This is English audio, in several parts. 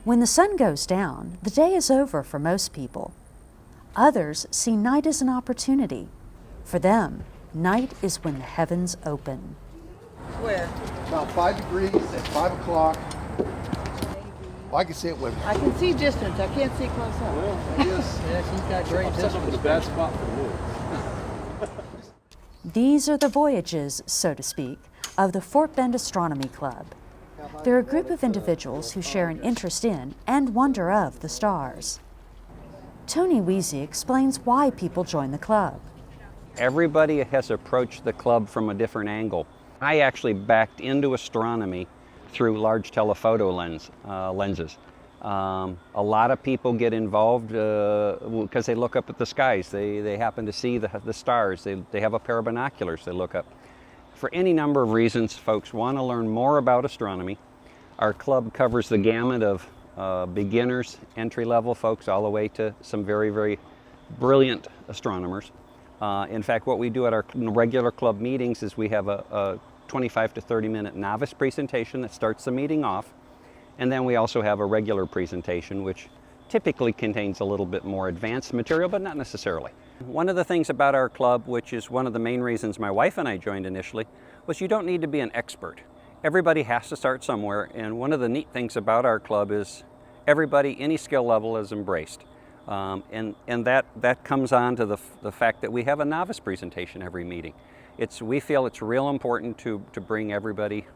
When the sun goes down, the day is over for most people. Others see night as an opportunity. For them, night is when the heavens open. Where? About 5 degrees at 5 o'clock. Well, I can see it with. I can see distance. I can't see close up. Well, yes. Yeah, she's got great distance. It's a bad spot for me. These are the voyages, so to speak, of the Fort Bend Astronomy Club. They're a group of individuals who share an interest in and wonder of the stars. Tony Weezy explains why people join the club. Everybody has approached the club from a different angle. I actually backed into astronomy through large telephoto lenses. A lot of people get involved because they look up at the skies. They happen to see the stars. They have a pair of binoculars they look up. For any number of reasons, folks want to learn more about astronomy. Our club covers the gamut of beginners, entry-level folks, all the way to some very, very brilliant astronomers. In fact, what we do at our regular club meetings is we have a 25 to 30-minute novice presentation that starts the meeting off. And then we also have a regular presentation, which typically contains a little bit more advanced material, but not necessarily. One of the things about our club, which is one of the main reasons my wife and I joined initially, was you don't need to be an expert. Everybody has to start somewhere, and one of the neat things about our club is everybody, any skill level, is embraced. And that comes on to the fact that we have a novice presentation every meeting. We feel it's real important to bring everybody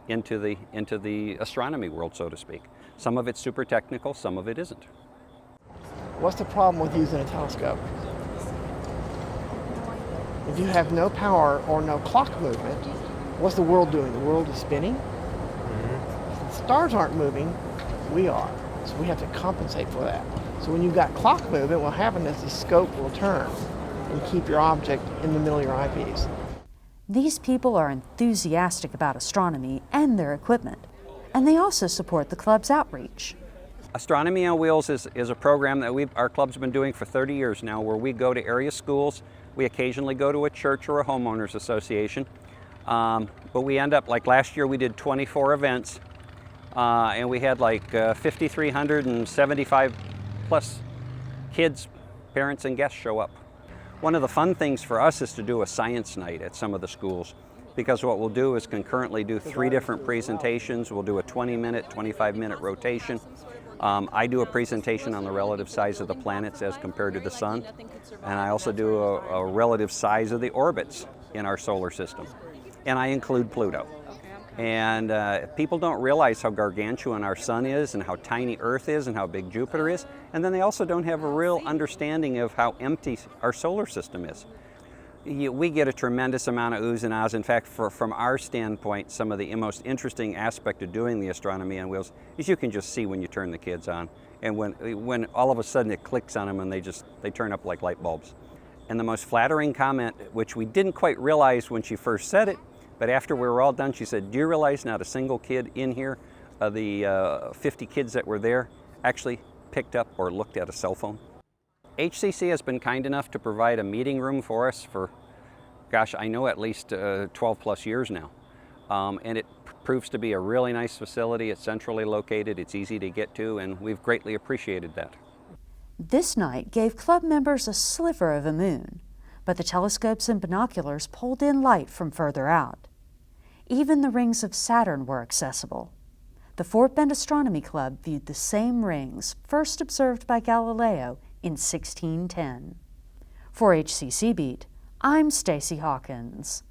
into the astronomy world, so to speak. Some of it's super technical, some of it isn't. What's the problem with using a telescope? If you have no power or no clock movement, what's the world doing? The world is spinning. If the stars aren't moving, we are. So we have to compensate for that. So when you've got clock movement, what happens is the scope will turn and keep your object in the middle of your eyepiece. These people are enthusiastic about astronomy and their equipment, and they also support the club's outreach. Astronomy on Wheels is a program that our club's been doing for 30 years now, where we go to area schools. We occasionally go to a church or a homeowners association, but we end up, like last year we did 24 events, and we had like 5,375 plus kids, parents, and guests show up. One of the fun things for us is to do a science night at some of the schools, because what we'll do is concurrently do 3 different presentations. We'll do a 20-minute, 25-minute rotation. I do a presentation on the relative size of the planets as compared to the sun, and I also do a relative size of the orbits in our solar system, and I include Pluto. And people don't realize how gargantuan our sun is and how tiny Earth is and how big Jupiter is, and then they also don't have a real understanding of how empty our solar system is. We get a tremendous amount of oohs and ahs. In fact, from our standpoint, some of the most interesting aspect of doing the Astronomy on Wheels is you can just see when you turn the kids on, and when all of a sudden it clicks on them and they turn up like light bulbs. And the most flattering comment, which we didn't quite realize when she first said it, but after we were all done, she said, "Do you realize not a single kid in here, the 50 kids that were there, actually picked up or looked at a cell phone?" HCC has been kind enough to provide a meeting room for us for, gosh, I know at least 12 plus years now. And it proves to be a really nice facility. It's centrally located, it's easy to get to, and we've greatly appreciated that. This night gave club members a sliver of a moon, but the telescopes and binoculars pulled in light from further out. Even the rings of Saturn were accessible. The Fort Bend Astronomy Club viewed the same rings first observed by Galileo in 1610. For HCC Beat, I'm Stacy Hawkins.